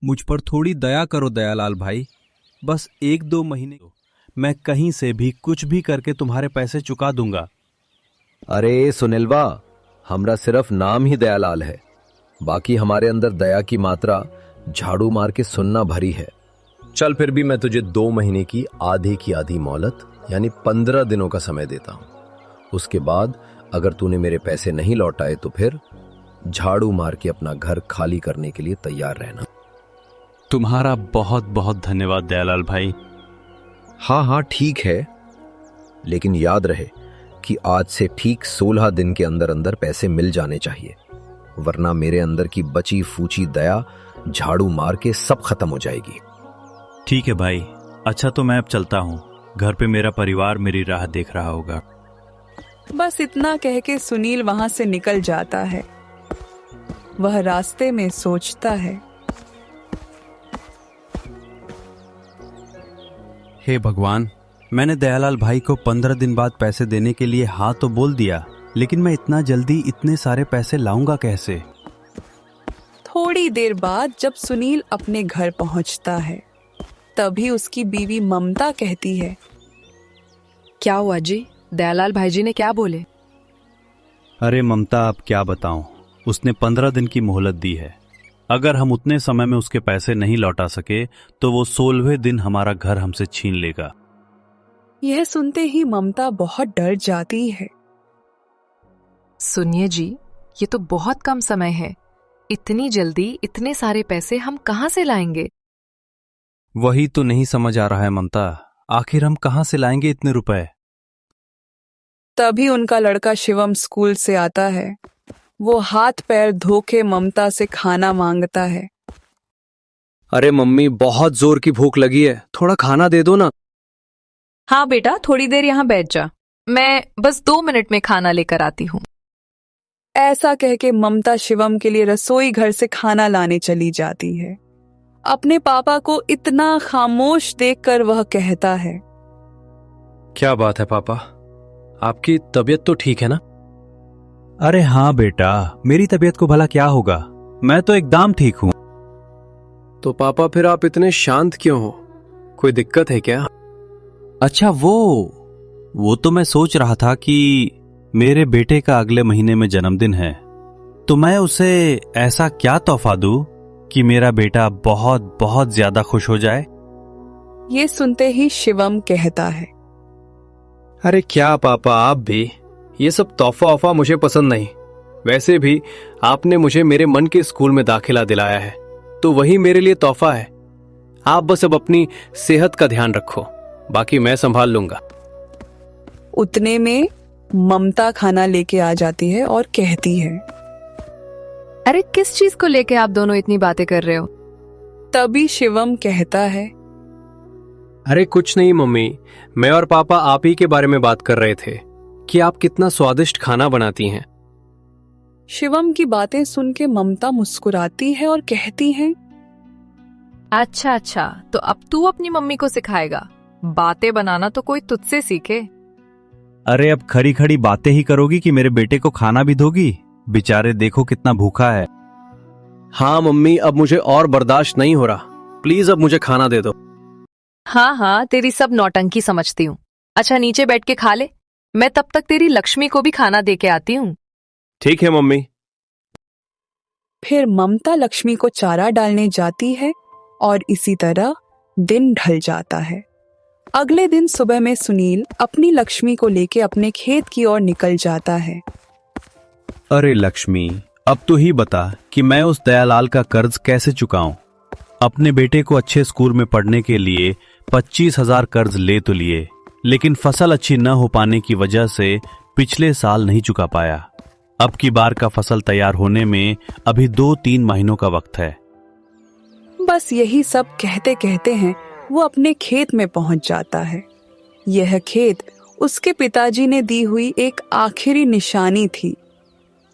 मुझ पर थोड़ी दया करो दयालाल भाई। बस 1-2 महीने मैं कहीं से भी कुछ भी करके तुम्हारे पैसे चुका दूंगा। अरे सुनीलवा, हमरा सिर्फ नाम ही दयालाल है, बाकी हमारे अंदर दया की मात्रा झाड़ू मार के सुनना भरी है। चल फिर भी मैं तुझे 2 महीने की आधे की आधी मोहलत यानी 15 दिनों का समय देता हूं। उसके बाद अगर तूने मेरे पैसे नहीं लौटाए तो फिर झाड़ू मार के अपना घर खाली करने के लिए तैयार रहना। तुम्हारा बहुत बहुत धन्यवाद दयालाल भाई। हाँ हाँ ठीक है, लेकिन याद रहे कि आज से ठीक 16 दिन के अंदर अंदर पैसे मिल जाने चाहिए, वरना मेरे अंदर की बची फूची दया झाड़ू मार के सब खत्म हो जाएगी। ठीक है भाई। अच्छा तो मैं अब चलता हूँ, घर पे मेरा परिवार मेरी राह देख रहा होगा। बस इतना कह के सुनील वहां से निकल जाता है। वह रास्ते में सोचता है, हे भगवान, मैंने दयालाल भाई को 15 दिन बाद पैसे देने के लिए हाँ तो बोल दिया, लेकिन मैं इतना जल्दी इतने सारे पैसे लाऊंगा कैसे? थोड़ी देर बाद जब सुनील अपने घर पहुंचता है, तभी उसकी बीवी ममता कहती है, क्या हुआ जी? दयालाल भाई जी ने क्या बोले? अरे ममता, अब क्या बताऊं, उसने 15 दिन की मोहलत दी है। अगर हम उतने समय में उसके पैसे नहीं लौटा सके तो वो 16वें दिन हमारा घर हमसे छीन लेगा। यह सुनते ही ममता बहुत डर जाती है। सुनिए जी, ये तो बहुत कम समय है। इतनी जल्दी इतने सारे पैसे हम कहाँ से लाएंगे? वही तो नहीं समझ आ रहा है ममता, आखिर हम कहाँ से लाएंगे इतने रुपए? तभी उनका लड़का शिवम स्कूल से आता है। वो हाथ पैर धो के ममता से खाना मांगता है। अरे मम्मी, बहुत जोर की भूख लगी है, थोड़ा खाना दे दो ना। हाँ बेटा, थोड़ी देर यहाँ बैठ जा, मैं बस 2 मिनट में खाना लेकर आती हूँ। ऐसा कह के ममता शिवम के लिए रसोई घर से खाना लाने चली जाती है। अपने पापा को इतना खामोश देखकर वह कहता है, क्या बात है पापा, आपकी तबीयत तो ठीक है ना? अरे हाँ बेटा, मेरी तबीयत को भला क्या होगा, मैं तो एकदम ठीक हूँ। तो पापा फिर आप इतने शांत क्यों हो? कोई दिक्कत है क्या? अच्छा वो तो मैं सोच रहा था कि मेरे बेटे का अगले महीने में जन्मदिन है, तो मैं उसे ऐसा क्या तोहफा दूं कि मेरा बेटा बहुत बहुत ज्यादा खुश हो जाए। ये सुनते ही शिवम कहता है, अरे क्या पापा, आप भी ये सब तोहफा वोफा मुझे पसंद नहीं। वैसे भी आपने मुझे मेरे मन के स्कूल में दाखिला दिलाया है, तो वही मेरे लिए तोहफा है। आप बस अब अपनी सेहत का ध्यान रखो, बाकी मैं संभाल लूंगा। उतने में ममता खाना लेके आ जाती है और कहती है, अरे किस चीज को लेके आप दोनों इतनी बातें कर रहे हो? तभी शिवम कहता है, अरे कुछ नहीं मम्मी, मैं और पापा आप ही के बारे में बात कर रहे थे कि आप कितना स्वादिष्ट खाना बनाती हैं। शिवम की बातें सुन के ममता मुस्कुराती है और कहती है, अच्छा अच्छा, तो अब तू अपनी मम्मी को सिखाएगा? बातें बनाना तो कोई तुझसे सीखे। अरे अब खड़ी खड़ी बातें ही करोगी कि मेरे बेटे को खाना भी दोगी? बेचारे देखो कितना भूखा है। हाँ मम्मी, अब मुझे और बर्दाश्त नहीं हो रहा, प्लीज अब मुझे खाना दे दो। हाँ हाँ, तेरी सब नौटंकी समझती हूँ। अच्छा नीचे बैठ के खा ले, मैं तब तक तेरी लक्ष्मी को भी खाना दे के आती हूँ। ठीक है मम्मी। फिर ममता लक्ष्मी को चारा डालने जाती है और इसी तरह दिन ढल जाता है। अगले दिन सुबह में सुनील अपनी लक्ष्मी को लेके अपने खेत की ओर निकल जाता है। अरे लक्ष्मी, अब तो ही बता कि मैं उस दयालाल का कर्ज कैसे चुकाऊं। अपने बेटे को अच्छे स्कूल में पढ़ने के लिए 25,000 कर्ज ले तो लिए, लेकिन फसल अच्छी न हो पाने की वजह से पिछले साल नहीं चुका पाया। अब की बार का फसल तैयार होने में अभी 2-3 महीनों का वक्त है। बस यही सब कहते कहते हैं वो अपने खेत में पहुंच जाता है। यह खेत उसके पिताजी ने दी हुई एक आखिरी निशानी थी,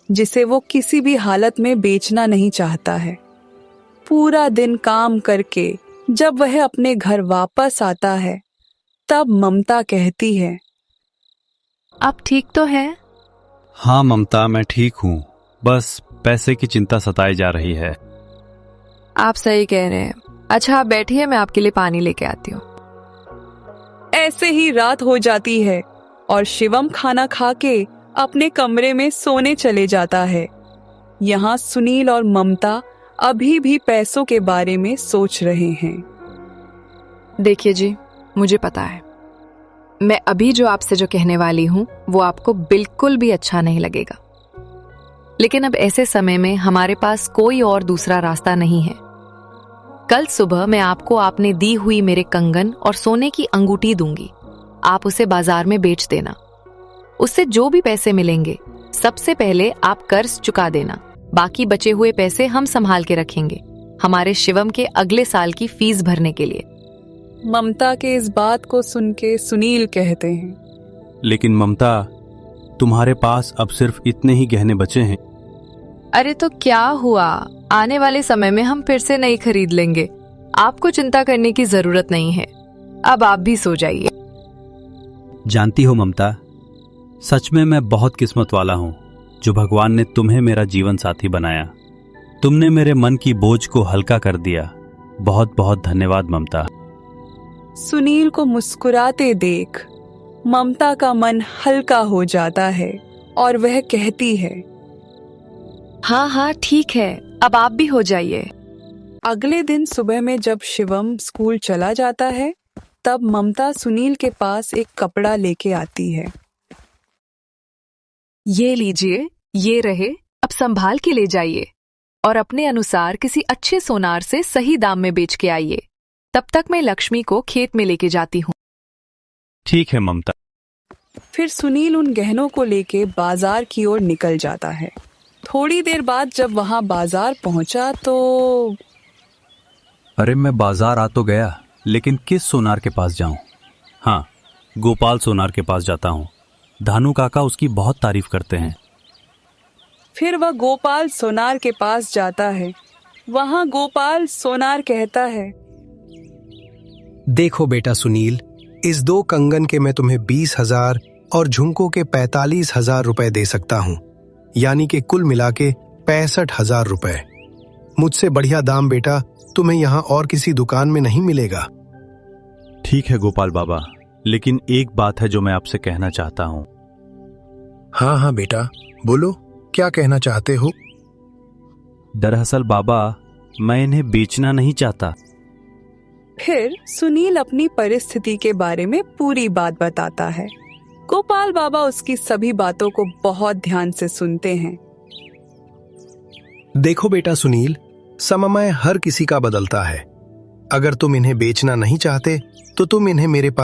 जिसे वो किसी भी हालत में बेचना नहीं चाहता है। पूरा दिन काम करके जब वह अपने घर वापस आता है, तब ममता कहती है, आप ठीक तो हैं? हाँ ममता, मैं ठीक हूँ, बस पैसे की चिंता सताई जा रही है। आप सही कह रहे हैं। अच्छा आप बैठिए, मैं आपके लिए पानी लेके आती हूँ। ऐसे ही रात हो जाती है और शिवम खाना खा के अपने कमरे में सोने चले जाता है। यहाँ सुनील और ममता अभी भी पैसों के बारे में सोच रहे हैं। देखिए जी, मुझे पता है मैं अभी जो आपसे जो कहने वाली हूँ वो आपको बिल्कुल भी अच्छा नहीं लगेगा, लेकिन अब ऐसे समय में हमारे पास कोई और दूसरा रास्ता नहीं है। कल सुबह मैं आपको आपने दी हुई मेरे कंगन और सोने की अंगूठी दूंगी। आप उसे बाजार में बेच देना। उससे जो भी पैसे मिलेंगे सबसे पहले आप कर्ज चुका देना। बाकी बचे हुए पैसे हम संभाल के रखेंगे हमारे शिवम के अगले साल की फीस भरने के लिए। ममता के इस बात को सुन के सुनील कहते हैं, लेकिन ममता, तुम्हारे पास अब सिर्फ इतने ही गहने बचे हैं। अरे तो क्या हुआ, आने वाले समय में हम फिर से नई खरीद लेंगे। आपको चिंता करने की जरूरत नहीं है। अब आप भी सो जाइए। जानती हो ममता, सच में मैं बहुत किस्मत वाला हूँ जो भगवान ने तुम्हें मेरा जीवन साथी बनाया। तुमने मेरे मन की बोझ को हल्का कर दिया। बहुत बहुत धन्यवाद ममता। सुनील को मुस्कुराते देख ममता का मन हल्का हो जाता है और वह कहती है, हाँ हाँ ठीक है, अब आप भी हो जाइए। अगले दिन सुबह में जब शिवम स्कूल चला जाता है तब ममता सुनील के पास एक कपड़ा लेके आती है। ये लीजिए, ये रहे, अब संभाल के ले जाइए और अपने अनुसार किसी अच्छे सोनार से सही दाम में बेच के आइए। तब तक मैं लक्ष्मी को खेत में लेके जाती हूँ। ठीक है ममता। फिर सुनील उन गहनों को लेके बाजार की ओर निकल जाता है। थोड़ी देर बाद जब वहां बाजार पहुंचा तो अरे मैं बाजार आ तो गया, लेकिन किस सोनार के पास जाऊं? हाँ, गोपाल सोनार के पास जाता हूँ। धानु काका उसकी बहुत तारीफ करते हैं। फिर वह गोपाल सोनार के पास जाता है। वहां गोपाल सोनार कहता है, देखो बेटा सुनील, इस 2 कंगन के मैं तुम्हें 20,000 और झुमकों के 45,000 रुपए दे सकता हूँ, यानी कि कुल मिला के 65,000 रुपए। मुझसे बढ़िया दाम बेटा तुम्हें यहाँ और किसी दुकान में नहीं मिलेगा। ठीक है गोपाल बाबा, लेकिन एक बात है जो मैं आपसे कहना चाहता हूँ। हाँ हाँ बेटा, बोलो, क्या कहना चाहते हो? दरअसल बाबा, मैं इन्हें बेचना नहीं चाहता। फिर सुनील अपनी परिस्थिति के बारे में पूरी बात बताता है। गोपाल बाबा उसकी सभी बातों को बहुत ध्यान से सुनते हैं। देखो बेटा सुनील, समय हर किसी का बदलता है। अगर तुम इन्हें बेचना नहीं चाहते तो तुम इन्हें मेरे पास